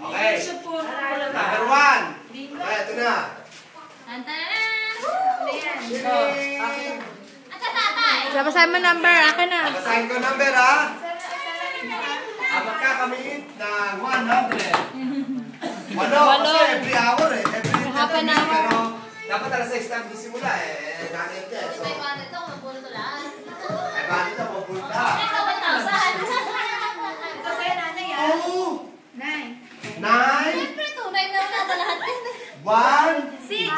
Okay. Number 1. Okay, ito na. Basahin mo number. Akin na. Basahin ko number, ha? Magkakamit ng 100. Walo. Kasi every hour eh. Every 10 minutes. Pero dapat alas 6 na simula eh. Natin yan. So, 500 ito, mabulo lahat. 500 ito, mabulo lahat. 9. 9. 1. 6.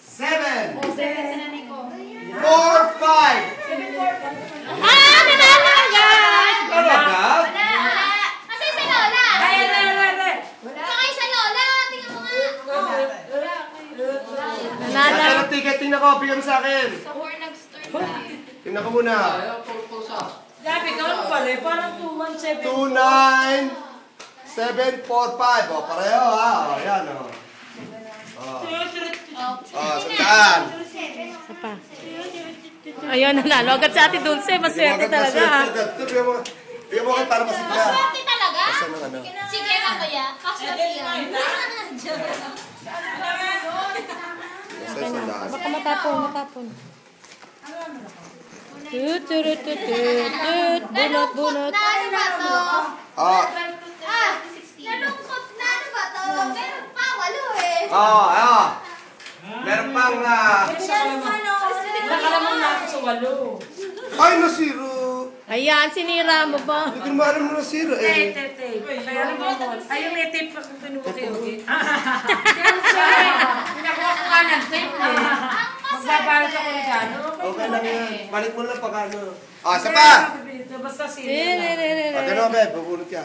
7. 4. 5. Nanalo yan! Talaga? Kasi sa Lola. Sakay sa Lola. Tingnan mo nga. Nanalo. Saan ang ticket? Tingnan ko. Bigyan mo sa akin. Sa 4 nag-start. Tingnan ko muna. Sabi ka lang pala, parang 217. 29745. O, pareho ha. O, yan o. Saan? Isa pa. Ayun, nanalo. Agad sa Ate Dulce. Maswerte talaga ha. Bigyan mo kayo para masigla. Maswerte talaga? Basta ng ano. Sige lang kaya. Kaswerte yan. Baka matapon. Bunot. Na ano ba to? Nalungkot na ano ba to? Meron pa, 8 eh. Meron pang Nakalamang na ako sa 8. ay, nasiro. Ayan, sinira mo ba? Hindi ko maalam na nasiro eh. Kaya naman ako. Ayun, may tape pa kung pinuha kayo. Pinakuha ko nga ng tape eh. Magbabalot ako rin gano. Okay lang yan. Balik mo lang pag ano. Isa pa! Basta sila. Gano'n, Beb. Bubunot ka.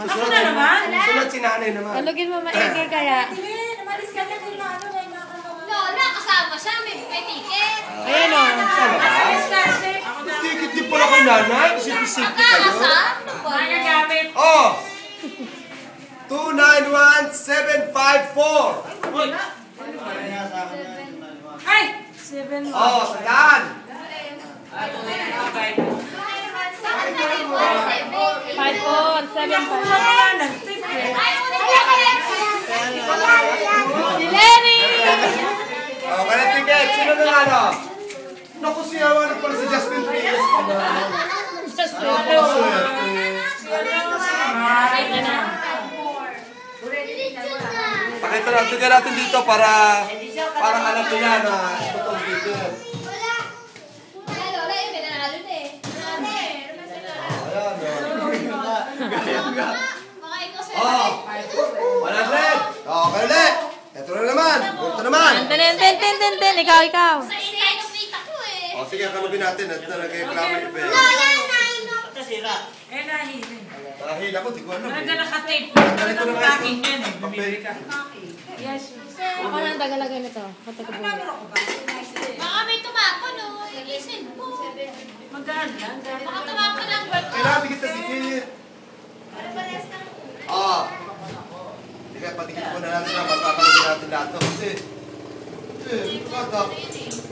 Ako na naman. Sunod si nanay naman. Alugin mo maingay kaya. Lola, kasama siya. May ticket. Ayan o. Ticket din pala kay nanay. Sipi-sipi kayo. Magagamit. 291-754. Ay! 7. Sandaan. 5-4-7-5. Si Lenny! Kaya ticket. Sino na ano? Naku, siya ano pala si Justin Reyes. Pakita natin dito para alam nila na totoo dito. Wala, Lola. May nanalo na eh. Baka ikaw sa'yo. 100. Okay ulit. Ito na naman. Ito naman. Ten. Ikaw. Sa inay ng kita ko eh. Sige, kalubin natin. Ito na nag-reklamo yung pera. Lola, Eh, nahihilin. Hila ko, di ko alam. Talaga naka-tape. Ganito na nga Tracking yan eh. ito. Bibili ka. Yes. Ako na ang tagalagay nito. baka may tumapon oh. Isin po. Magaan lang. Baka tumapon ang bird ko. Kailangan dikit na dikit. Sige, patikit mo na natin na magkakalubin natin lahat. Kasi,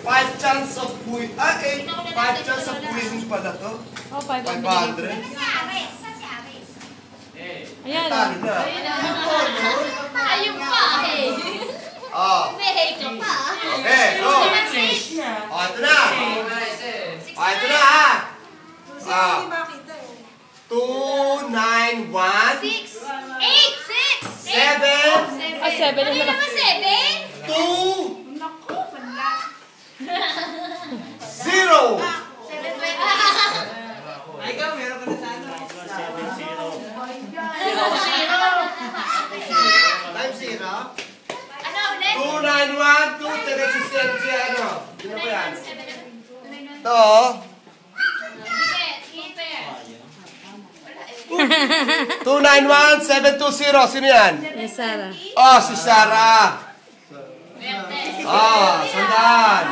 5 chance of winning. 5 chance of winning pala to. 500. Ayan o. Talo na. Ayun pa eh. May ka pa. Okay, go. Ito na. Ito na ha. 2, 9, 1, 6, 8, 6. 7, Ay, 7 Ano na naman 7? 2, 0. Ikaw, meron ka na sa ano? 0. Times 0. Ano ulit? 2, 9, 1, 2, si ano? Sino ba yan? 7. Ito. Ticket. 291-720. Sino yan? Yes, Sarah. Si Sarah. Verde. Sandaan.